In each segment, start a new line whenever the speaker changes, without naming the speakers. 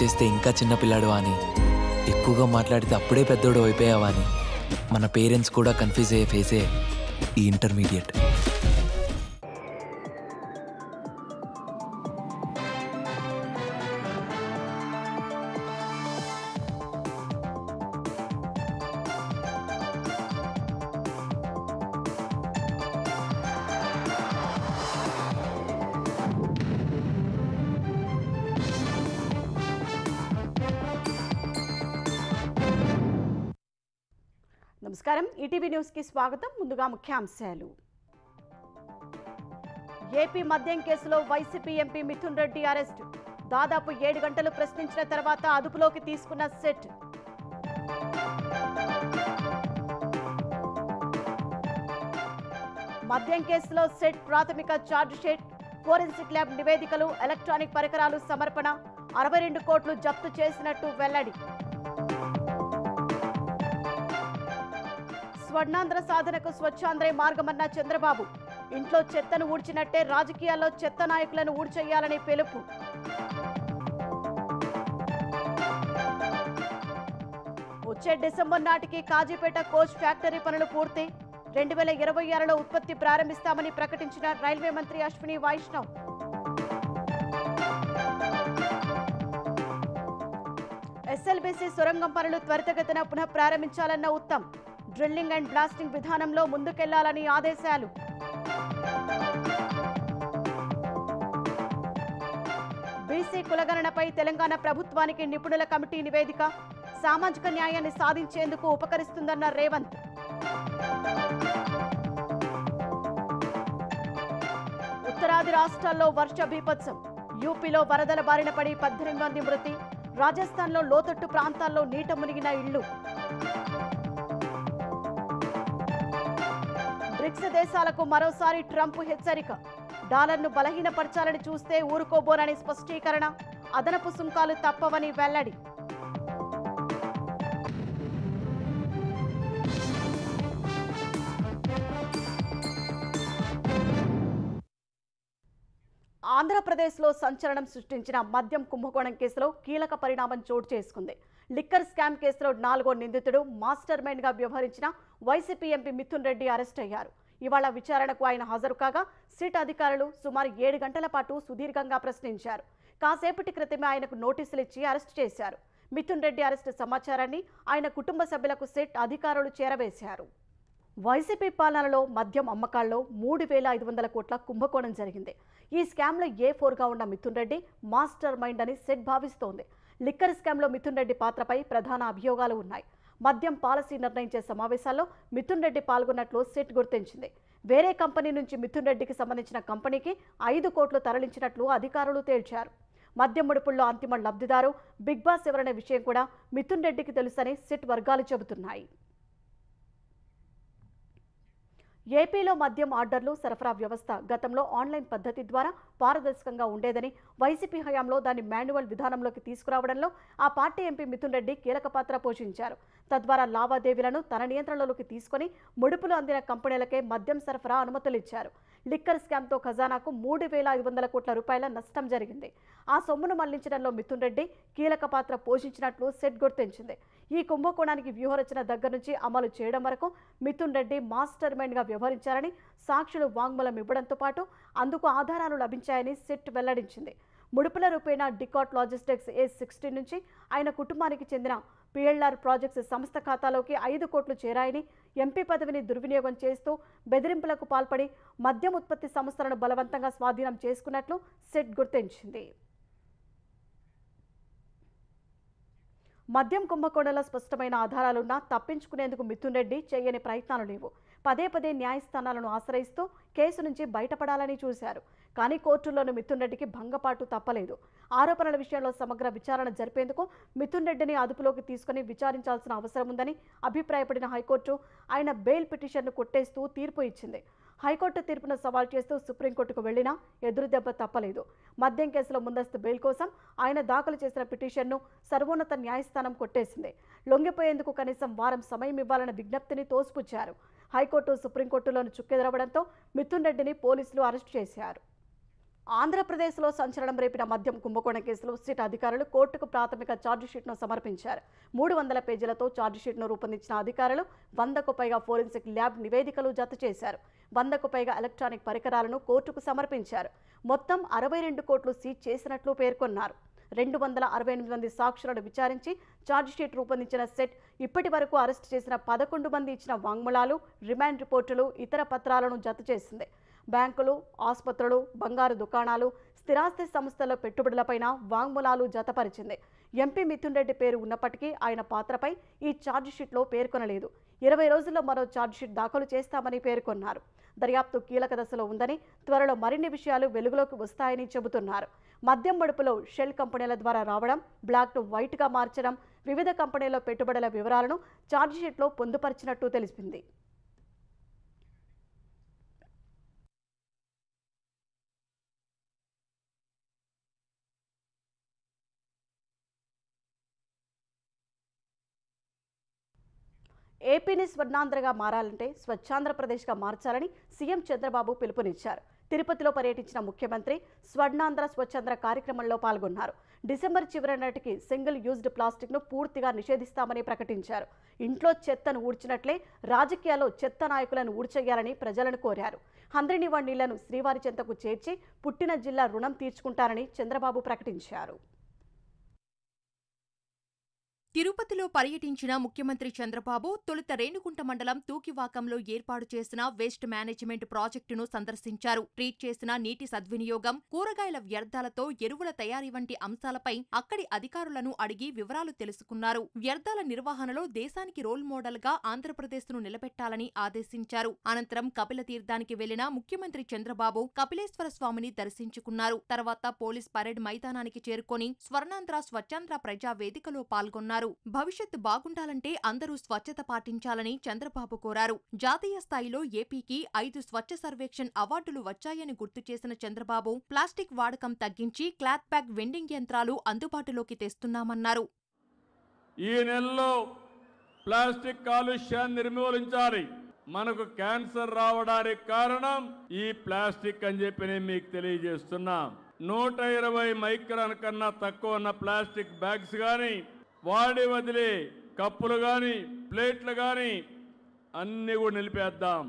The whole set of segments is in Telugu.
చేస్తే ఇంకా చిన్నపిల్లాడు అని, ఎక్కువగా మాట్లాడితే అప్పుడే పెద్దోడు అయిపోయావా అని మన పేరెంట్స్ కూడా కన్ఫ్యూజ్ అయ్యే ఫేసే ఈ ఇంటర్మీడియట్.
నమస్కారం, ఈటీవీ న్యూస్ కి స్వాగతం. ముందుగా ముఖ్యాంశాలు. ఏపీ మద్యం కేసులో YCP MP Mithun Reddy arrest. దాదాపు 7 గంటలు ప్రశ్నించిన తర్వాత అదుపులోకి తీసుకున్న సెట్. మద్యం కేసులో సెట్ ప్రాథమిక ఛార్జ్ షీట్, ఫోరెన్సిక్ ల్యాబ్ నివేదికలు, ఎలక్ట్రానిక్ పరికరాలు సమర్పణ, 62 కోట్లు జప్తు చేసినట్టు వెల్లడి. స్వర్ణాంధ్ర సాధనకు స్వచ్ఛాంధ్రే మార్గమన్న చంద్రబాబు. ఇంట్లో చెత్తను ఊడ్చినట్టే రాజకీయాల్లో చెత్త నాయకులను ఊడ్చేయాలని పిలుపు. వచ్చే డిసెంబర్ నాటికి కాజీపేట కోచ్ ఫ్యాక్టరీ పనులు పూర్తి. 2026లో ఉత్పత్తి ప్రారంభిస్తామని ప్రకటించిన రైల్వే మంత్రి అశ్విని వైష్ణవ్. ఎస్ఎల్బీసీ సొరంగం పనులు త్వరితగతిన పునః ప్రారంభించాలన్న ఉత్తమ్. డ్రిల్లింగ్ అండ్ బ్లాస్టింగ్ విధానంలో ముందుకెళ్లాలని ఆదేశాలు. బీసీ కులగణనపై తెలంగాణ ప్రభుత్వానికి నిపుణుల కమిటీ నివేదిక. సామాజిక న్యాయాన్ని సాధించేందుకు ఉపకరిస్తుందన్న రేవంత్. ఉత్తరాది రాష్ట్రాల్లో వర్ష బీభత్సం. యూపీలో వరదల బారిన పడి 18 మంది మృతి. రాజస్థాన్లో లోతట్టు ప్రాంతాల్లో నీట మునిగిన ఇళ్లు. బ్రిక్స్ దేశాలకు మరోసారి ట్రంప్ హెచ్చరిక. డాలర్ను బలహీనపరచాలని చూస్తే ఊరుకోబోనని స్పష్టీకరణ. అదనపు సుంకాలు తప్పవని వెల్లడి. ఆంధ్రప్రదేశ్లో సంచలనం సృష్టించిన మద్యం కుంభకోణం కేసులో కీలక పరిణామం చోటు చేసుకుంది. లిక్కర్ స్కామ్ కేసులో 4వ నిందితుడు మాస్టర్ మైండ్ గా వ్యవహరించిన YCP MP Mithun Reddy arrest అయ్యారు. ఇవాళ విచారణకు ఆయన హాజరు కాగా సిట్ అధికారులు సుమారు 7 గంటల పాటు సుదీర్ఘంగా ప్రశ్నించారు. కాసేపటి క్రితమే ఆయనకు నోటీసులు ఇచ్చి అరెస్ట్ చేశారు. మిథున్ రెడ్డి అరెస్టు సమాచారాన్ని ఆయన కుటుంబ సభ్యులకు సిట్ అధికారులు చేరవేశారు. వైసీపీ పాలనలో మద్యం అమ్మకాల్లో 3,500 కోట్ల కుంభకోణం జరిగింది. ఈ స్కామ్లో A4గా ఉన్న మిథున్ రెడ్డి మాస్టర్ మైండ్ అని సెట్ భావిస్తోంది. లిక్కర్ స్కామ్లో మిథున్ రెడ్డి పాత్రపై ప్రధాన అభియోగాలు ఉన్నాయి. మద్యం పాలసీ నిర్ణయించే సమావేశాల్లో మిథున్ రెడ్డి పాల్గొన్నట్లు సెట్ గుర్తించింది. వేరే కంపెనీ నుంచి మిథున్ రెడ్డికి సంబంధించిన కంపెనీకి 5 కోట్లు తరలించినట్లు అధికారులు తేల్చారు. మద్యం ముడుపుల్లో అంతిమ లబ్ధిదారు బిగ్ బాస్ ఎవరనే విషయం కూడా మిథున్ రెడ్డికి తెలుసని సిట్ వర్గాలు చెబుతున్నాయి. ఏపీలో మద్యం ఆర్డర్లు సరఫరా వ్యవస్థ గతంలో ఆన్లైన్ పద్ధతి ద్వారా పారదర్శకంగా ఉండేదని, వైసీపీ హయాంలో దాన్ని మాన్యువల్ విధానంలోకి తీసుకురావడంలో ఆ పార్టీ ఎంపీ మిథున్ రెడ్డి కీలక పాత్ర పోషించారు. తద్వారా లావాదేవీలను తన నియంత్రణలోకి తీసుకుని ముడుపులు అందిన కంపెనీలకే మద్యం సరఫరా అనుమతులిచ్చారు. లిక్కర్ స్కామ్తో ఖజానాకు 3,500 కోట్ల రూపాయల నష్టం జరిగింది. ఆ సొమ్మును మళ్లించడంలో మిథున్ రెడ్డి కీలక పాత్ర పోషించినట్లు సెట్ గుర్తించింది. ఈ కుంభకోణానికి వ్యూహరచన దగ్గర నుంచి అమలు చేయడం వరకు మిథున్ రెడ్డి మాస్టర్ మైండ్గా వ్యవహరించారని సాక్షులు వాంగ్మూలం ఇవ్వడంతో పాటు అందుకు ఆధారాలు లభించాయని సెట్ వెల్లడించింది. ముడుపుల రూపేణా డికాట్ లాజిస్టిక్స్ A16 నుంచి ఆయన కుటుంబానికి చెందిన PLR ప్రాజెక్ట్స్ సంస్థ ఖాతాలోకి 5 కోట్లు చేరాయని, ఎంపీ పదవిని దుర్వినియోగం చేస్తూ బెదిరింపులకు పాల్పడి మద్యం ఉత్పత్తి సంస్థలను బలవంతంగా స్వాధీనం చేసుకున్నట్లు సెట్ గుర్తించింది. మద్యం కుంభకోణంలో స్పష్టమైన ఆధారాలున్నా తప్పించుకునేందుకు మిథున్ రెడ్డి చేయని ప్రయత్నాలు లేవు. పదే న్యాయస్థానాలను ఆశ్రయిస్తూ కేసు నుంచి బయటపడాలని చూశారు. కానీ కోర్టుల్లోని మిథున్ రెడ్డికి భంగపాటు తప్పలేదు. ఆరోపణల విషయంలో సమగ్ర విచారణ జరిపేందుకు మిథున్ రెడ్డిని అదుపులోకి తీసుకుని విచారించాల్సిన అవసరం ఉందని అభిప్రాయపడిన హైకోర్టు ఆయన బెయిల్ పిటిషన్ను కొట్టేస్తూ తీర్పు ఇచ్చింది. హైకోర్టు తీర్పును సవాల్ చేస్తూ సుప్రీంకోర్టుకు వెళ్లినా ఎదురుదెబ్బ తప్పలేదు. మద్యం కేసులో ముందస్తు బెయిల్ కోసం ఆయన దాఖలు చేసిన పిటిషన్ను సర్వోన్నత న్యాయస్థానం కొట్టేసింది. లొంగిపోయేందుకు కనీసం వారం సమయం ఇవ్వాలన్న విజ్ఞప్తిని తోసిపుచ్చారు. హైకోర్టు సుప్రీంకోర్టులోని చుక్కెదరవడంతో మిథున్ రెడ్డిని పోలీసులు అరెస్టు చేశారు. ఆంధ్రప్రదేశ్లో సంచలనం రేపిన మద్యం కుంభకోణం కేసులో సిట్ అధికారులు కోర్టుకు ప్రాథమిక ఛార్జిషీట్ను సమర్పించారు. 300 పేజీలతో ఛార్జిషీట్ను రూపొందించిన అధికారులు 100కు పైగా ఫోరెన్సిక్ ల్యాబ్ నివేదికలు జత చేశారు. 100కు పైగా ఎలక్ట్రానిక్ పరికరాలను కోర్టుకు సమర్పించారు. మొత్తం 62 కోట్లు సీజ్ చేసినట్లు పేర్కొన్నారు. 268 మంది సాక్షులను విచారించి ఛార్జిషీట్ రూపొందించిన సెట్ ఇప్పటి వరకు అరెస్టు చేసిన 11 మంది ఇచ్చిన వాంగ్మూలాలు, రిమాండ్ రిపోర్టులు, ఇతర పత్రాలను జత చేసింది. బ్యాంకులు, ఆసుపత్రులు, బంగారు దుకాణాలు, స్థిరాస్తి సంస్థల పెట్టుబడులపైన వాంగ్మూలాలు జతపరిచింది. ఎంపీ మిథున్ రెడ్డి పేరు ఉన్నప్పటికీ ఆయన పాత్రపై ఈ ఛార్జిషీట్లో పేర్కొనలేదు. 20 రోజుల్లో మరో ఛార్జిషీట్ దాఖలు చేస్తామని పేర్కొన్నారు. దర్యాప్తు కీలక దశలో ఉందని, త్వరలో మరిన్ని విషయాలు వెలుగులోకి వస్తాయని చెబుతున్నారు. మద్యం మడుపులో షెల్ కంపెనీల ద్వారా రావడం, బ్లాక్ను వైట్గా మార్చడం, వివిధ కంపెనీల పెట్టుబడుల వివరాలను ఛార్జిషీట్లో పొందుపరిచినట్టు తెలిసింది. ఏపీని స్వర్ణాంధ్రగా మారాలంటే స్వచ్ఛాంధ్రప్రదేశ్గా మార్చాలని సీఎం చంద్రబాబు పిలుపునిచ్చారు. తిరుపతిలో పర్యటించిన ముఖ్యమంత్రి స్వర్ణాంధ్ర స్వచ్ఛాంధ్ర కార్యక్రమంలో పాల్గొన్నారు. డిసెంబర్ చివరి నాటికి సింగిల్ యూజ్డ్ ప్లాస్టిక్ను పూర్తిగా నిషేధిస్తామని ప్రకటించారు. ఇంట్లో చెత్తను ఊడ్చినట్లే రాజకీయాల్లో చెత్త నాయకులను ఊడ్చేయాలని ప్రజలను కోరారు. హంద్రినివా నీళ్లను శ్రీవారి చెంతకు చేర్చి పుట్టిన జిల్లా రుణం తీర్చుకుంటారని చంద్రబాబు ప్రకటించారు.
తిరుపతిలో పర్యటించిన ముఖ్యమంత్రి చంద్రబాబు తొలుత రేణుగుంట మండలం తూకివాకంలో ఏర్పాటు చేసిన వేస్ట్ మేనేజ్మెంట్ ప్రాజెక్టును సందర్శించారు. ట్రీట్ చేసిన నీటి సద్వినియోగం, కూరగాయల వ్యర్థాలతో ఎరువుల తయారీ వంటి అంశాలపై అక్కడి అధికారులను అడిగి వివరాలు తెలుసుకున్నారు. వ్యర్థాల నిర్వహణలో దేశానికి రోల్ మోడల్ గా ఆంధ్రప్రదేశ్ను నిలబెట్టాలని ఆదేశించారు. అనంతరం కపిల తీర్థానికి వెళ్లిన ముఖ్యమంత్రి చంద్రబాబు కపిలేశ్వర స్వామిని దర్శించుకున్నారు. తర్వాత పోలీస్ పరేడ్ మైదానానికి చేరుకొని స్వర్ణాంధ్ర స్వచ్ఛాంధ్ర ప్రజా వేదికలో పాల్గొన్నారు. భవిష్యత్తు బాగుండాలంటే అందరూ స్వచ్ఛత పాటించాలని చంద్రబాబు కోరారు. జాతీయ స్థాయిలో ఏపీకి 5 స్వచ్ఛ సర్వేక్షణ్ అవార్డులు వచ్చాయని గుర్తు చేసిన చంద్రబాబు ప్లాస్టిక్ వాడకం తగ్గించి క్లాత్ బ్యాగ్ వెండింగ్ యంత్రాలు అందుబాటులోకి తెస్తున్నామన్నారు.
ఈ నెలలో ప్లాస్టిక్ కాలుష్యాన్ని నిర్మూలించాలి. మనకు క్యాన్సర్ రావడానికి కారణం ఈ ప్లాస్టిక్ అని చెప్పి నేను మీకు తెలియజేస్తున్నా. 120 మైక్రాన్ కన్నా తక్కువ ఉన్న ప్లాస్టిక్ బ్యాగ్స్ కానీ, వాడి వదిలే కప్పులు కానీ, ప్లేట్లు కానీ అన్నీ కూడా నిలిపేద్దాం.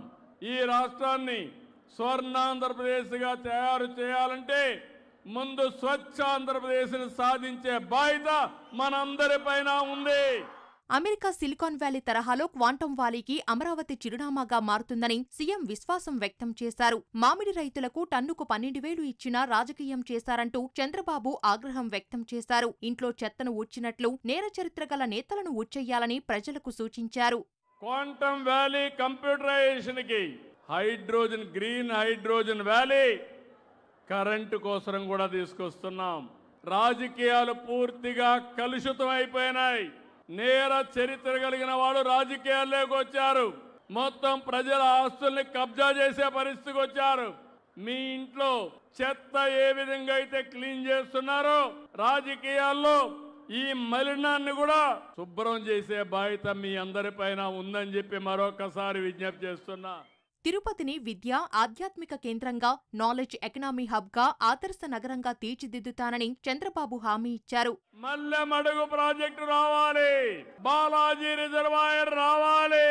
ఈ రాష్ట్రాన్ని స్వర్ణాంధ్రప్రదేశ్గా తయారు చేయాలంటే ముందు స్వచ్ఛ ఆంధ్రప్రదేశ్ని సాధించే బాధ్యత మనందరిపైన ఉంది.
అమెరికా సిలికాన్ వ్యాలీ తరహాలో క్వాంటం వ్యాలీకి అమరావతి చిరునామాగా మారుతుందని సీఎం విశ్వాసం వ్యక్తం చేశారు. మామిడి రైతులకు టన్నుకు 12,000 ఇచ్చినా రాజకీయం చేశారంటూ చంద్రబాబు ఆగ్రహం వ్యక్తం చేశారు. ఇంట్లో చెత్తను ఊడ్చినట్లు నేర చరిత్ర గల నేతలను ఊడ్చేయాలని ప్రజలకు సూచించారు.
క్వాంటం వ్యాలీ కంప్యూటరైజేషన్ కి hydrogen, green hydrogen valley current కోసం కూడా తీసుకొస్తున్నాం. రాజకీయాలు పూర్తిగా కలుషితం అయిపోయినాయి. నేర చరిత్ర కలిగిన వాళ్ళు రాజకీయాల్లోకి వచ్చారు. మొత్తం ప్రజల ఆస్తుల్ని కబ్జా చేసే పరిస్థితికి వచ్చారు. మీ ఇంట్లో చెత్త ఏ విధంగా అయితే క్లీన్ చేస్తున్నారో రాజకీయాల్లో ఈ మలినాన్ని కూడా శుభ్రం చేసే బాధ్యత మీ అందరిపైన ఉందని చెప్పి మరొకసారి విజ్ఞప్తి చేస్తున్నా.
తిరుపతిని విద్య, ఆధ్యాత్మిక కేంద్రంగా, నాలెడ్జ్ ఎకనామీ హబ్ గా, ఆదర్శ నగరంగా తీర్చిదిద్దుతానని చంద్రబాబు హామీ ఇచ్చారు.
మల్లెమడుగు ప్రాజెక్టు రావాలి, బాలాజీ రిజర్వాయర్ రావాలి.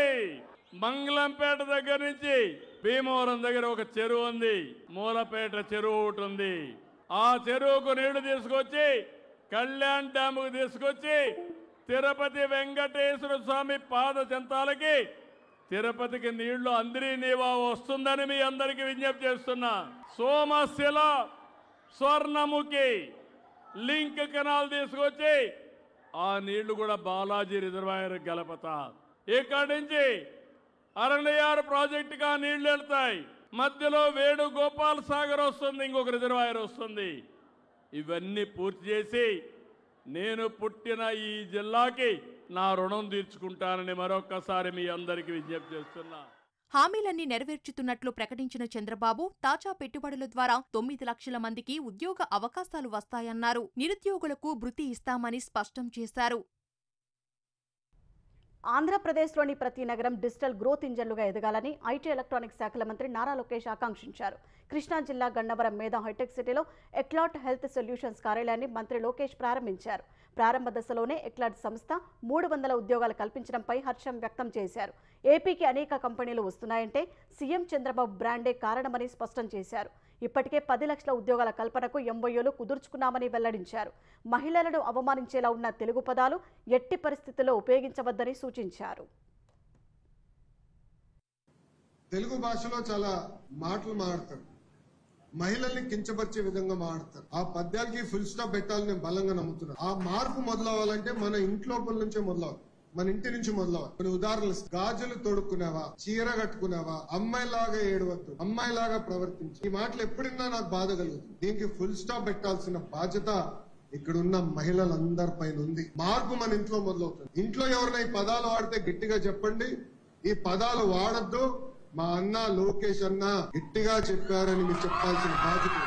మంగళంపేట దగ్గర నుంచి భీమవరం దగ్గర ఒక చెరువు ఉంది, మూలపేట చెరువు ఒకటి ఉంది. ఆ చెరువుకు నీళ్లు తీసుకొచ్చి కళ్యాణ్ డ్యాముకు తీసుకొచ్చి తిరుపతి వెంకటేశ్వర స్వామి పాద చెంతాలకి తిరుపతికి నీళ్లు అందరి నీవా వస్తుందని మీ అందరికీ విజ్ఞప్తి చేస్తున్నా. సోమశిల, స్వర్ణముఖి లింక్ కెనాల్ తీసుకొచ్చి ఆ నీళ్లు కూడా బాలాజీ రిజర్వాయర్ గలపతా. ఇక్కడి నుంచి అరణ్యారు ప్రాజెక్టుగా నీళ్లు వెళ్తాయి. మధ్యలో వేణుగోపాల్ సాగర్ వస్తుంది, ఇంకొక రిజర్వాయర్ వస్తుంది. ఇవన్నీ పూర్తి చేసి నేను పుట్టిన ఈ జిల్లాకి నా రుణం తీర్చుకుంటానని మరొకసారి మీ అందరికీ విజ్ఞప్తి చేస్తున్నా.
హామీలన్నీ నెరవేర్చుతున్నట్లు ప్రకటించిన చంద్రబాబు తాజా పెట్టుబడుల ద్వారా 9 లక్షల మందికి ఉద్యోగ అవకాశాలు వస్తాయన్నారు. నిరుద్యోగులకు భృతి ఇస్తామని స్పష్టం చేశారు.
ఆంధ్రప్రదేశ్లోని ప్రతి నగరం డిజిటల్ గ్రోత్ ఇంజన్లుగా ఎదగాలని ఐటీ ఎలక్ట్రానిక్స్ శాఖల మంత్రి నారా లోకేష్ ఆకాంక్షించారు. కృష్ణా జిల్లా గన్నవరం మేధా హైటెక్ సిటీలో ఎక్లాట్ హెల్త్ సొల్యూషన్స్ కార్యాలయాన్ని మంత్రి లోకేష్ ప్రారంభించారు. ప్రారంభ దశలోనే ఎక్లాట్ సంస్థ 300 ఉద్యోగాలు కల్పించడంపై హర్షం వ్యక్తం చేశారు. ఏపీకి అనేక కంపెనీలు వస్తున్నాయంటే సీఎం చంద్రబాబు బ్రాండే కారణమని స్పష్టం చేశారు. ఇప్పటికే 10 లక్షల ఉద్యోగాల కల్పనకు ఎంఓయూలు కుదుర్చుకున్నామని వెల్లడించారు. మహిళలను అవమానించేలా ఉన్న తెలుగు పదాలు ఎట్టి పరిస్థితుల్లో ఉపయోగించవద్దని సూచించారు.
తెలుగు భాషలో చాలా మాటలు మాట్లాడతారు, మహిళల్ని కించపరిచే విధంగా మాట్లాడతారు. ఆ పద్యాలకి ఫుల్ స్టాప్ పెట్టాలని నేను బలంగా నమ్ముతున్నాను. ఆ మార్పు మొదలవ్వాలంటే మన ఇంట్లోపల నుంచే మొదలవ్వాలి, మన ఇంటి నుంచి మొదలవ్వాలి. కొన్ని ఉదాహరణలు, గాజులు తొడుక్కునేవా, చీర కట్టుకునేవా, అమ్మాయిలాగా ఏడవద్దు, అమ్మాయిలాగా ప్రవర్తించి, ఈ మాటలు ఎప్పుడైనా నాకు బాధ కలుగుతుంది. దీనికి ఫుల్ స్టాప్ పెట్టాల్సిన బాధ్యత ఇక్కడున్న మహిళలందరిపైన ఉంది. మార్పు మన ఇంట్లో మొదలవుతుంది. ఇంట్లో ఎవరైనా ఈ పదాలు వాడితే గట్టిగా చెప్పండి, ఈ పదాలు వాడద్దు, మా అన్న లోకేష్ అన్న గట్టిగా చెప్పారని మీరు చెప్పాల్సిన బాధ్యత.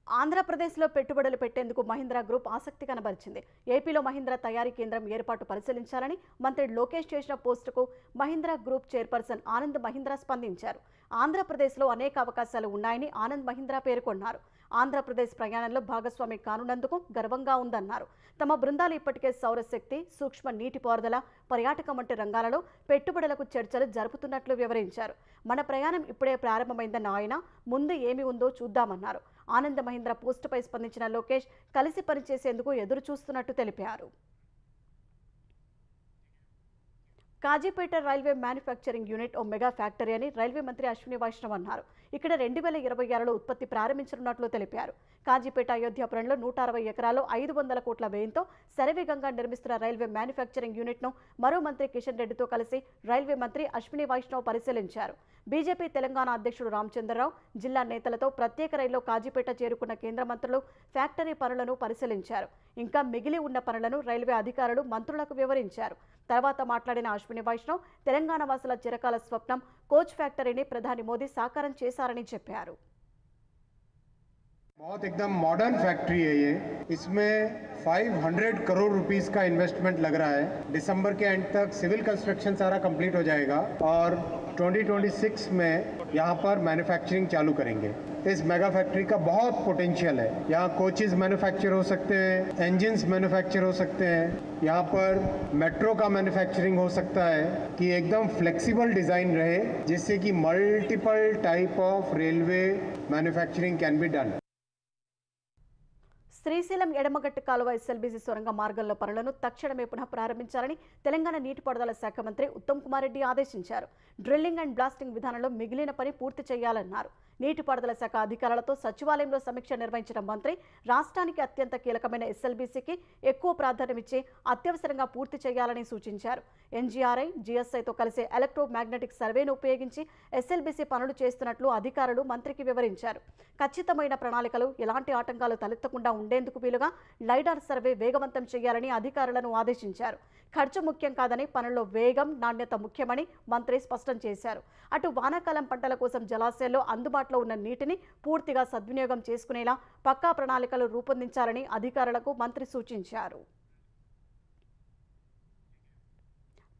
ఆంధ్రప్రదేశ్లో పెట్టుబడులు పెట్టేందుకు మహీంద్రా గ్రూప్ ఆసక్తి కనబరిచింది. ఏపీలో మహీంద్రా తయారీ కేంద్రం ఏర్పాటు పరిశీలించాలని మంత్రి లోకేష్ చేసిన పోస్టుకు మహీంద్రా గ్రూప్ చైర్పర్సన్ ఆనంద్ మహీంద్రా స్పందించారు. ఆంధ్రప్రదేశ్లో అనేక అవకాశాలు ఉన్నాయని ఆనంద్ మహీంద్రా పేర్కొన్నారు. ఆంధ్రప్రదేశ్ ప్రయాణంలో భాగస్వామి కానున్నందుకు గర్వంగా ఉందన్నారు. తమ బృందాలు ఇప్పటికే సౌరశక్తి, సూక్ష్మ నీటిపారుదల, పర్యాటకం వంటి రంగాలలో పెట్టుబడులకు చర్చలు జరుపుతున్నట్లు వివరించారు. మన ప్రయాణం ఇప్పుడే ప్రారంభమైందన్న ఆయన ముందు ఏమి ఉందో చూద్దామన్నారు. ఆనంద్ మహీంద్రా పోస్టుపై స్పందించిన లోకేష్ కలిసి పనిచేసేందుకు ఎదురు చూస్తున్నట్టు తెలిపారు. కాజీపేట రైల్వే మ్యానుఫ్యాక్చరింగ్ యూనిట్ ఓ మెగా ఫ్యాక్టరీ అని రైల్వే మంత్రి అశ్విని వైష్ణవ్ అన్నారు. ఇక్కడ 2026లో ఉత్పత్తి ప్రారంభించనున్నట్లు తెలిపారు. కాజీపేట అయోధ్యాపురంలో 160 ఎకరాల్లో 500 కోట్ల వ్యయంతో శరవేగంగా నిర్మిస్తున్న రైల్వే మ్యానుఫ్యాక్చరింగ్ యూనిట్ను మరో మంత్రి కిషన్ రెడ్డితో కలిసి రైల్వే మంత్రి అశ్విని వైష్ణవ్ పరిశీలించారు. బీజేపీ తెలంగాణ అధ్యక్షుడు రామచంద్రరావు, జిల్లా నేతలతో ప్రత్యేక రైల్లో కాజీపేట చేరుకున్న కేంద్ర మంత్రులు ఫ్యాక్టరీ పనులను పరిశీలించారు. ఇంకా మిగిలి ఉన్న పనులను రైల్వే అధికారులు మంత్రులకు వివరించారు. తర్వాత మాట్లాడిన అశ్విని వైష్ణవ్ తెలంగాణ వాసుల చిరకాల స్వప్నం కోచ్ ఫ్యాక్టరీని ప్రధాని మోదీ సాకారం చేశారని చెప్పారు.
बहुत एकदम मॉडर्न फैक्ट्री है ये। इसमें 500 करोड़ रुपीस का इन्वेस्टमेंट लग रहा है। दिसंबर के एंड तक सिविल कंस्ट्रक्शन सारा कंप्लीट हो जाएगा और 2026 में यहाँ पर मैन्युफैक्चरिंग चालू करेंगे। इस मेगा फैक्ट्री का बहुत पोटेंशियल है। यहाँ कोचेस मैन्युफैक्चर हो सकते हैं, इंजन्स मैन्युफैक्चर हो सकते हैं, यहाँ पर मेट्रो का मैन्युफैक्चरिंग हो सकता है कि एकदम फ्लेक्सिबल डिज़ाइन रहे जिससे कि multiple type of railway manufacturing can be done.
Srisailam ఎడమగట్టు కాలువ ఎస్ఎల్బీసీ సొరంగ మార్గంలో పనులను తక్షణమే పునః ప్రారంభించాలని తెలంగాణ నీటిపారుదల శాఖ మంత్రి ఉత్తమ్ కుమార్ రెడ్డి ఆదేశించారు. డ్రిల్లింగ్ అండ్ బ్లాస్టింగ్ విధానంలో మిగిలిన పని పూర్తి చేయాలన్నారు. నీటిపారుదల శాఖ అధికారులతో సచివాలయంలో సమీక్ష నిర్వహించిన మంత్రి రాష్ట్రానికి అత్యంత కీలకమైన ఎస్ఎల్బీసీకి ఎక్కువ ప్రాధాన్యమిచ్చి అత్యవసరంగా పూర్తి చేయాలని సూచించారు. ఎన్జీఆర్ఐ, జీఎస్ఐతో కలిసి ఎలక్ట్రోమాగ్నెటిక్ సర్వేను ఉపయోగించి ఎస్ఎల్బీసీ పనులు చేస్తున్నట్లు అధికారులు మంత్రికి వివరించారు. ఖచ్చితమైన ప్రణాళికలు, ఎలాంటి ఆటంకాలు తలెత్తకుండా ఉండేందుకు వీలుగా లైడార్ సర్వే వేగవంతం చేయాలని అధికారులను ఆదేశించారు. ఖర్చు ముఖ్యం కాదని, పనుల్లో వేగం, నాణ్యత ముఖ్యమని మంత్రి స్పష్టం చేశారు. అటు వానాకాలం పంటల కోసం జలాశయాల్లో అందుబాటులో ఉన్న నీటిని పూర్తిగా సద్వినియోగం చేసుకునేలా పక్కా ప్రణాళికలు రూపొందించాలని అధికారులకు మంత్రి సూచించారు.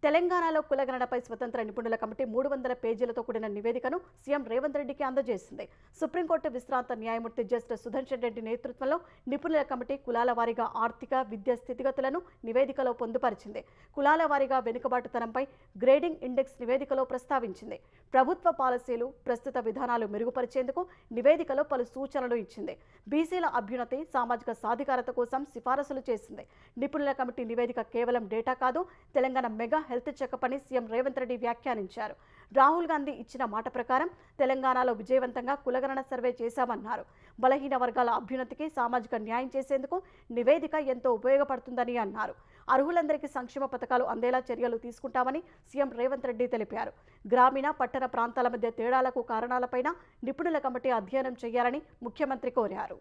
తెలంగాణలో కులగణనపై స్వతంత్ర నిపుణుల కమిటీ 300 పేజీలతో కూడిన నివేదికను సీఎం రేవంత్ రెడ్డికి అందజేసింది. సుప్రీంకోర్టు విశ్రాంత న్యాయమూర్తి జస్టిస్ సుదర్శన్ రెడ్డి నేతృత్వంలో నిపుణుల కమిటీ కులాల వారీగా ఆర్థిక, విద్యా స్థితిగతులను నివేదికలో పొందుపరిచింది. కులాల వారీగా వెనుకబాటుతనంపై గ్రేడింగ్ ఇండెక్స్ నివేదికలో ప్రస్తావించింది. ప్రభుత్వ పాలసీలు, ప్రస్తుత విధానాలు మెరుగుపరిచేందుకు నివేదికలో పలు సూచనలు ఇచ్చింది. బీసీల అభ్యున్నతి, సామాజిక సాధికారత కోసం సిఫారసులు చేసింది. నిపుణుల కమిటీ నివేదిక కేవలం డేటా కాదు, తెలంగాణ మెగా హెల్త్ చెకప్ అని సీఎం రేవంత్ రెడ్డి వ్యాఖ్యానించారు. రాహుల్ గాంధీ ఇచ్చిన మాట ప్రకారం తెలంగాణలో విజయవంతంగా కులగణన సర్వే చేశామన్నారు. బలహీన వర్గాల అభ్యున్నతికి, సామాజిక న్యాయం చేసేందుకు నివేదిక ఎంతో ఉపయోగపడుతుందని అన్నారు. అర్హులందరికీ సంక్షేమ పథకాలు అందేలా చర్యలు తీసుకుంటామని సీఎం రేవంత్ రెడ్డి తెలిపారు. గ్రామీణ, పట్టణ ప్రాంతాల మధ్య తేడాలకు కారణాలపైన నిపుణుల కమిటీ అధ్యయనం చేయాలని ముఖ్యమంత్రి కోరారు.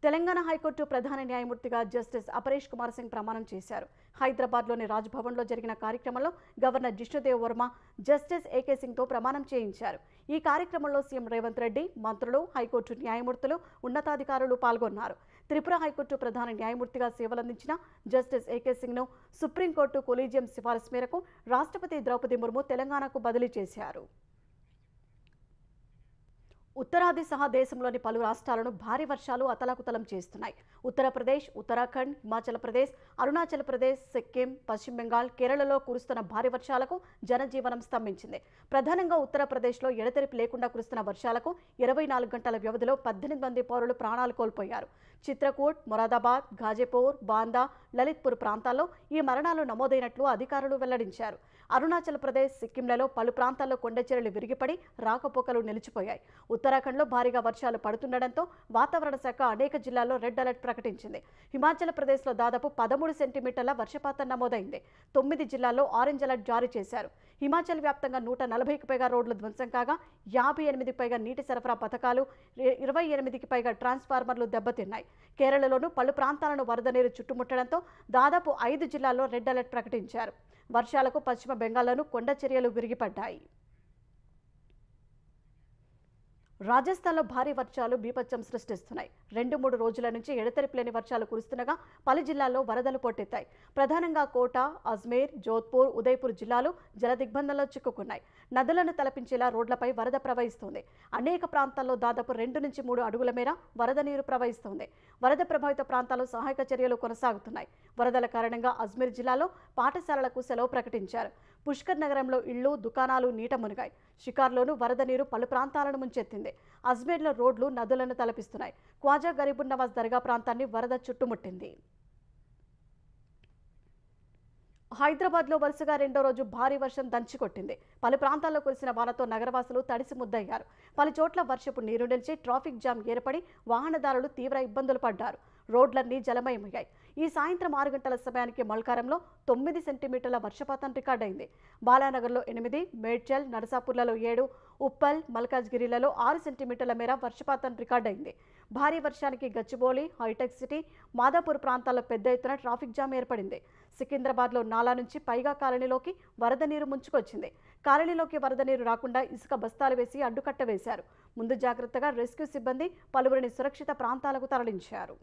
తెలంగాణ హైకోర్టు ప్రధాన న్యాయమూర్తిగా జస్టిస్ అపరేష్ కుమార్ సింగ్ ప్రమాణం చేశారు. హైదరాబాద్లోని రాజ్భవన్లో జరిగిన కార్యక్రమంలో governor Jishnu Dev Varma justice AK సింగ్తో ప్రమాణం చేయించారు. ఈ కార్యక్రమంలో సీఎం రేవంత్ రెడ్డి, మంత్రులు, హైకోర్టు న్యాయమూర్తులు, ఉన్నతాధికారులు పాల్గొన్నారు. త్రిపుర హైకోర్టు ప్రధాన న్యాయమూర్తిగా సేవలందించిన జస్టిస్ ఏకే సింగ్ను సుప్రీంకోర్టు కొలీజియం సిఫారసు మేరకు రాష్ట్రపతి ద్రౌపది ముర్ము తెలంగాణకు బదిలీ చేశారు. ఉత్తరాది సహా దేశంలోని పలు రాష్ట్రాలను భారీ వర్షాలు అతలాకుతలం చేస్తున్నాయి. ఉత్తరప్రదేశ్, ఉత్తరాఖండ్, హిమాచల్ ప్రదేశ్, అరుణాచల్ ప్రదేశ్, సిక్కిం, పశ్చిమ బెంగాల్, కేరళలో కురుస్తున్న భారీ వర్షాలకు జనజీవనం స్తంభించింది. ప్రధానంగా ఉత్తరప్రదేశ్లో ఎడతెరిపి లేకుండా కురుస్తున్న వర్షాలకు 24 గంటల వ్యవధిలో 18 మంది పౌరులు ప్రాణాలు కోల్పోయారు. చిత్రకూట్, మొరాదాబాద్, ఘాజీపూర్, బాందా, లలిత్పూర్ ప్రాంతాల్లో ఈ మరణాలు నమోదైనట్లు అధికారులు వెల్లడించారు. అరుణాచల్ ప్రదేశ్, సిక్కింలలో పలు ప్రాంతాల్లో కొండచెరలు విరిగిపడి రాకపోకలు నిలిచిపోయాయి. ఉత్తరాఖండ్లో భారీగా వర్షాలు పడుతుండటంతో వాతావరణ శాఖ అనేక జిల్లాల్లో రెడ్ అలర్ట్ ప్రకటించింది. హిమాచల్ ప్రదేశ్లో దాదాపు 13 సెంటీమీటర్ల వర్షపాతం నమోదైంది. 9 జిల్లాల్లో ఆరెంజ్ అలర్ట్ జారీ చేశారు. హిమాచల్ వ్యాప్తంగా 140కి పైగా రోడ్లు ధ్వంసం కాగా 58కి పైగా నీటి సరఫరా పథకాలు, 28కి పైగా ట్రాన్స్ఫార్మర్లు దెబ్బతిన్నాయి. కేరళలోనూ పలు ప్రాంతాలను వరద నీరు చుట్టుముట్టడంతో దాదాపు 5 జిల్లాల్లో రెడ్ అలర్ట్ ప్రకటించారు. వర్షాలకు పశ్చిమ బెంగాల్లోనూ కొండ చర్యలు విరిగిపడ్డాయి. రాజస్థాన్లో భారీ వర్షాలు బీభత్సం సృష్టిస్తున్నాయి. 2-3 రోజుల నుంచి ఎడతెరిపి లేని వర్షాలు కురుస్తుండగా పలు జిల్లాల్లో వరదలు పోటెత్తాయి. ప్రధానంగా కోటా, అజ్మేర్, జోధ్పూర్, ఉదయ్పూర్ జిల్లాలు జలదిగ్బంధంలో చిక్కుకున్నాయి. నదులను తలపించేలా రోడ్లపై వరద ప్రవహిస్తుంది. అనేక ప్రాంతాల్లో దాదాపు 2 నుంచి 3 అడుగుల మేర వరద నీరు ప్రవహిస్తుంది. వరద ప్రభావిత ప్రాంతాల్లో సహాయక చర్యలు కొనసాగుతున్నాయి. వరదల కారణంగా అజ్మీర్ జిల్లాలో పాఠశాలలకు సెలవు ప్రకటించారు. పుష్కర్ నగరంలో ఇళ్లు, దుకాణాలు నీట మునిగాయి. షికార్లోనూ వరద నీరు పలు ప్రాంతాలను ముంచెత్తింది. అజ్మీర్లో రోడ్లు నదులను తలపిస్తున్నాయి. ఖ్వాజా గరీబున్ నవాజ్ దర్గా ప్రాంతాన్ని వరద చుట్టుముట్టింది. హైదరాబాద్లో వరుసగా 2వ రోజు భారీ వర్షం దంచికొట్టింది. పలు ప్రాంతాల్లో కురిసిన వానతో నగరవాసులు తడిసి ముద్దయ్యారు. పలు చోట్ల వర్షపు నీరు నిలిచి ట్రాఫిక్ జామ్ ఏర్పడి వాహనదారులు తీవ్ర ఇబ్బందులు పడ్డారు. రోడ్లన్నీ జలమయమయ్యాయి. ఈ సాయంత్రం 6 గంటల సమయానికి మల్కారంలో 9 సెంటీమీటర్ల వర్షపాతం రికార్డైంది. బాలానగర్లో 8, మేడ్చల్, నరసాపూర్లలో 7, ఉప్పల్, మల్కాజ్గిరిలలో 6 సెంటీమీటర్ల మేర వర్షపాతం రికార్డైంది. భారీ వర్షానికి గచ్చిబౌలి, హైటెక్ సిటీ, మాదాపూర్ ప్రాంతాల్లో పెద్ద ఎత్తున ట్రాఫిక్ జామ్ ఏర్పడింది. సికింద్రాబాద్లో నాలా నుంచి పైగా కాలనీలోకి వరద నీరు ముంచుకొచ్చింది. కాలనీలోకి వరద నీరు రాకుండా ఇసుక బస్తాలు వేసి అడ్డుకట్ట వేశారు. ముందు జాగ్రత్తగా రెస్క్యూ సిబ్బంది పలువురిని సురక్షిత ప్రాంతాలకు తరలించారు.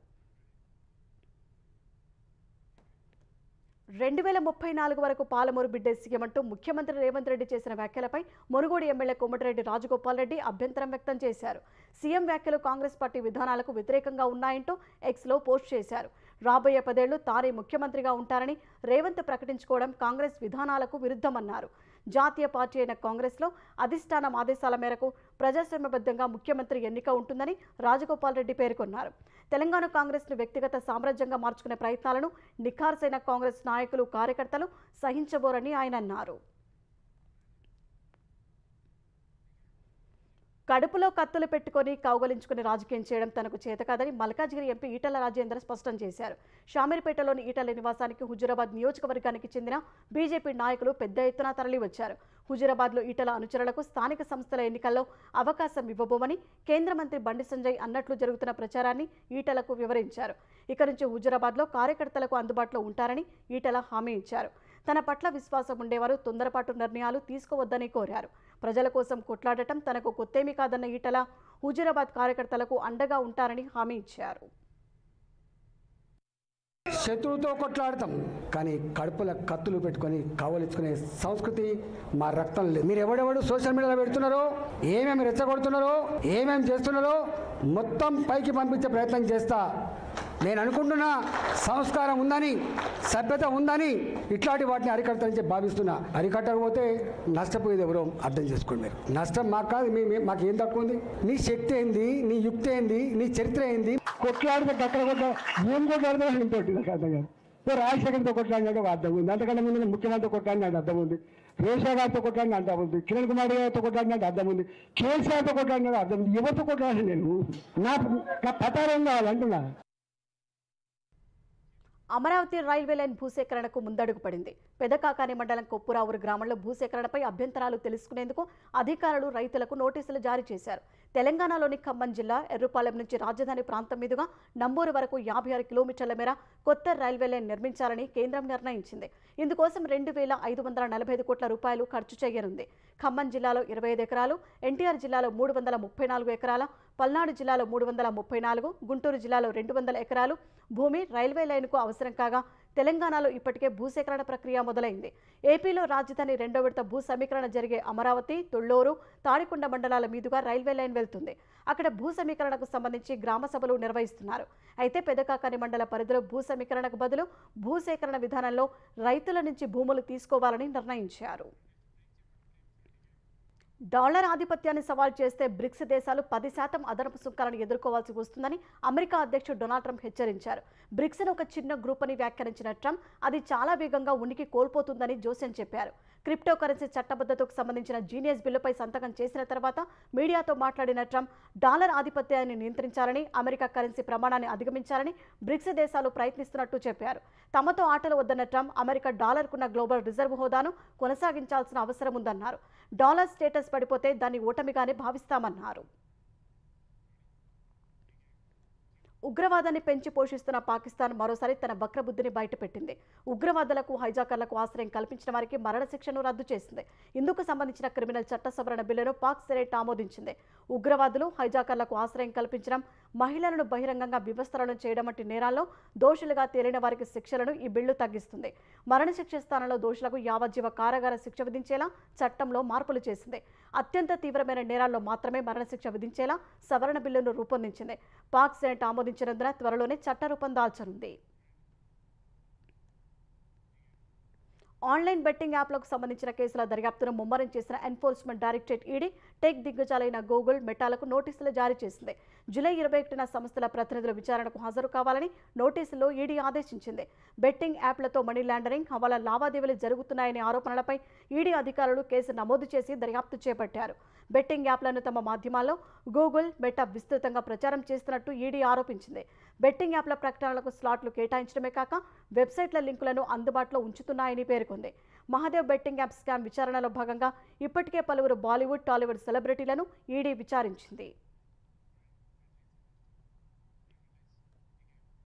2034 వరకు పాలమూరు బిడ్డే సీఎం అంటూ ముఖ్యమంత్రి రేవంత్ రెడ్డి చేసిన వ్యాఖ్యలపై మునుగోడు ఎమ్మెల్యే కోమటిరెడ్డి రాజగోపాల్ రెడ్డి అభ్యంతరం వ్యక్తం చేశారు. సీఎం వ్యాఖ్యలు కాంగ్రెస్ పార్టీ విధానాలకు వ్యతిరేకంగా ఉన్నాయంటూ ఎక్స్లో పోస్ట్ చేశారు. రాబోయే 10 ఏళ్లు తానే ముఖ్యమంత్రిగా ఉంటారని రేవంత్ ప్రకటించుకోవడం కాంగ్రెస్ విధానాలకు విరుద్ధమన్నారు. జాతీయ పార్టీ అయిన కాంగ్రెస్లో అధిష్టానం ఆదేశాల మేరకు ప్రజాస్వామ్యబద్ధంగా ముఖ్యమంత్రి ఎన్నిక ఉంటుందని రాజగోపాల్ రెడ్డి పేర్కొన్నారు. తెలంగాణ కాంగ్రెస్ను వ్యక్తిగత సామ్రాజ్యంగా మార్చుకునే ప్రయత్నాలను నిఖార్సైన కాంగ్రెస్ నాయకులు, కార్యకర్తలు సహించబోరని ఆయన అన్నారు. కడుపులో కత్తులు పెట్టుకుని కౌగలించుకుని రాజకీయం చేయడం తనకు చేతకాదని మల్కాజ్గిరి ఎంపీ ఈటల రాజేందర్ స్పష్టం చేశారు. షామీర్పేటలోని ఈటల నివాసానికి హుజూరాబాద్ నియోజకవర్గానికి చెందిన బీజేపీ నాయకులు పెద్ద ఎత్తున తరలివచ్చారు. హుజూరాబాద్లో ఈటల అనుచరులకు స్థానిక సంస్థల ఎన్నికల్లో అవకాశం ఇవ్వబోమని కేంద్ర మంత్రి బండి సంజయ్ అన్నట్లు జరుగుతున్న ప్రచారాన్ని ఈటలకు వివరించారు. ఇక నుంచి హుజూరాబాద్లో కార్యకర్తలకు అందుబాటులో ఉంటారని ఈటల హామీ ఇచ్చారు. తన పట్ల విశ్వాసం ఉండేవారు తొందరపాటు నిర్ణయాలు తీసుకోవద్దని కోరారు. ప్రజల కోసం కొట్లాడటం తనకు కొత్తేమీ కాదన్న ఈటల హుజూరాబాద్ కార్యకర్తలకు అండగా ఉంటారని హామీ ఇచ్చారు.
శత్రువుతో కొట్లాడతాం, కానీ కడుపుల కత్తులు పెట్టుకొని కావలించుకునే సంస్కృతి మా రక్తం లేదు. మీరు ఎవడెవడు సోషల్ మీడియాలో పెడుతున్నారో, ఏమేమి రెచ్చగొడుతున్నారో, ఏమేమి చేస్తున్నారో మొత్తం పైకి పంపించే ప్రయత్నం చేస్తా. నేను అనుకుంటున్నా సంస్కారం ఉందని, సభ్యత ఉందని ఇట్లాంటి వాటిని అరికట్టని భావిస్తున్నా. అరికట్టకపోతే నష్టపోయేది ఎవరో అర్థం చేసుకోండి. మీరు నష్టం మాకు కాదు, మాకు ఏం తక్కువ ఉంది? నీ శక్తి ఏంది, నీ యుక్తి ఏంది, నీ చరిత్ర ఏంది? కొట్లాడితే అక్కడ ఏం కొట్లాడితే ఇంకోటి నాకు అర్థం కాదు. రాజశేఖర్తో కొట్లాడినట్టు ఒక అర్థం ఉంది, అంతకంటే ముందు ముఖ్యమంత్రితో కొట్లాడినట్టు అర్థం ఉంది, రేషా గారితో కొట్లాడిన అర్థం ఉంది, కిరణ్ కుమార్ గారితో కొట్లాడినట్టు అర్థం ఉంది, కేసీఆర్తో కొట్లాడినట్టు అర్థం ఉంది. ఎవరితో కొట్లాడి నేను నా పతారం కావాలంటున్నా.
అమరావతి రైల్వే లైన్ భూసేకరణకు ముందడుగు పడింది. పెదకాకాని మండలం కొప్పురావురు గ్రామంలో భూసేకరణపై అభ్యంతరాలు తెలుసుకునేందుకు అధికారులు రైతులకు నోటీసులు జారీ చేశారు. తెలంగాణలోని ఖమ్మం జిల్లా ఎర్రుపాలెం నుంచి రాజధాని ప్రాంతం మీదుగా నంబూరు వరకు 56 కిలోమీటర్ల మేర కొత్త రైల్వే లైన్ నిర్మించాలని కేంద్రం నిర్ణయించింది. ఇందుకోసం 2,545 కోట్ల రూపాయలు ఖర్చు చేయనుంది. ఖమ్మం జిల్లాలో 25 ఎకరాలు, ఎన్టీఆర్ జిల్లాలో 334 ఎకరాల, పల్నాడు జిల్లాలో 334, గుంటూరు జిల్లాలో 200 ఎకరాలు భూమి రైల్వే లైన్కు అవసరం కాగా తెలంగాణలో ఇప్పటికే భూసేకరణ ప్రక్రియ మొదలైంది. ఏపీలో రాజధాని 2వ విడత భూ సమీకరణ జరిగే అమరావతి, తుళ్లూరు, తాడికొండ మండలాల మీదుగా రైల్వే లైన్ వెళ్తుంది. అక్కడ భూ సమీకరణకు సంబంధించి గ్రామ సభలు నిర్వహిస్తున్నారు. అయితే పెదకాకాని మండల పరిధిలో భూ సమీకరణకు బదులు భూసేకరణ విధానంలో రైతుల నుంచి భూములు తీసుకోవాలని నిర్ణయించారు. డాలర్ ఆధిపత్యాన్ని సవాల్ చేస్తే బ్రిక్స్ దేశాలు 10% అదనపు సుంకాలను ఎదుర్కోవాల్సి వస్తుందని అమెరికా అధ్యక్షుడు డొనాల్డ్ ట్రంప్ హెచ్చరించారు. బ్రిక్స్ను ఒక చిన్న గ్రూప్ అని వ్యాఖ్యానించిన ట్రంప్ అది చాలా వేగంగా ఉనికి కోల్పోతుందని జోసెన్ చెప్పారు. క్రిప్టో కరెన్సీ చట్టబద్ధతకు సంబంధించిన జీనియస్ బిల్లుపై సంతకం చేసిన తర్వాత మీడియాతో మాట్లాడిన ట్రంప్ డాలర్ ఆధిపత్యాన్ని నియంత్రించాలని, అమెరికా కరెన్సీ ప్రమాణాన్ని అధిగమించాలని బ్రిక్స్ దేశాలు ప్రయత్నిస్తున్నట్టు చెప్పారు. తమతో ఆటలు వద్దన్న ట్రంప్ అమెరికా డాలర్కున్న గ్లోబల్ రిజర్వ్ హోదాను కొనసాగించాల్సిన అవసరం ఉందన్నారు. డాలర్ స్టేటస్ పడిపోతే దాన్ని ఓటమిగానే భావిస్తామన్నారు. ఉగ్రవాదాన్ని పెంచి పోషిస్తున్న పాకిస్తాన్ మరోసారి తన వక్రబుద్ధిని బయటపెట్టింది. ఉగ్రవాదులకు, హైజాకర్లకు ఆశ్రయం కల్పించిన వారికి మరణశిక్షను రద్దు చేసింది. ఇందుకు సంబంధించిన క్రిమినల్ చట్ట సవరణ బిల్లును పాక్ సెనేట్ ఆమోదించింది. ఉగ్రవాదులు, హైజాకర్లకు ఆశ్రయం కల్పించడం, మహిళలను బహిరంగంగా వివస్త్రలను చేయడం వంటి నేరాల్లో దోషులుగా తేలిన వారికి శిక్షలను ఈ బిల్లు తగ్గిస్తుంది. మరణశిక్ష స్థానంలో దోషులకు యావజ్జీవ కారాగార శిక్ష విధించేలా చట్టంలో మార్పులు చేసింది. అత్యంత తీవ్రమైన నేరాల్లో మాత్రమే మరణశిక్ష విధించేలా సవరణ బిల్లును రూపొందించింది. పాక్ సెనేట్ ఆమోదించినందున త్వరలోనే చట్టరూపం దాల్చనుంది. ఆన్లైన్ బెట్టింగ్ యాప్లకు సంబంధించిన కేసుల దర్యాప్తును ముమ్మరం చేసిన ఎన్ఫోర్స్మెంట్ డైరెక్టరేట్ ఈడీ టెక్ దిగ్గజాలైన గూగుల్, మెటాలకు నోటీసులు జారీ చేసింది. జూలై 21న సంస్థల ప్రతినిధులు విచారణకు హాజరు కావాలని నోటీసుల్లో ఈడీ ఆదేశించింది. బెట్టింగ్ యాప్లతో మనీ లాండరింగ్, హవాలా లావాదేవీలు జరుగుతున్నాయనే ఆరోపణలపై ఈడీ అధికారులు కేసు నమోదు చేసి దర్యాప్తు చేపట్టారు. బెట్టింగ్ యాప్లను తమ మాధ్యమాల్లో గూగుల్, మెటా విస్తృతంగా ప్రచారం చేస్తున్నట్టు ఈడీ ఆరోపించింది. బెట్టింగ్ యాప్ల ప్రకటనలకు స్లాట్లు కేటాయించడమే కాక వెబ్సైట్ల లింకులను అందుబాటులో ఉంచుతున్నాయని పేర్కొంది. మహాదేవ్ బెట్టింగ్ యాప్ స్కామ్ విచారణలో భాగంగా ఇప్పటికే పలువురు బాలీవుడ్, టాలీవుడ్ సెలబ్రిటీలను ఈడీ విచారించింది.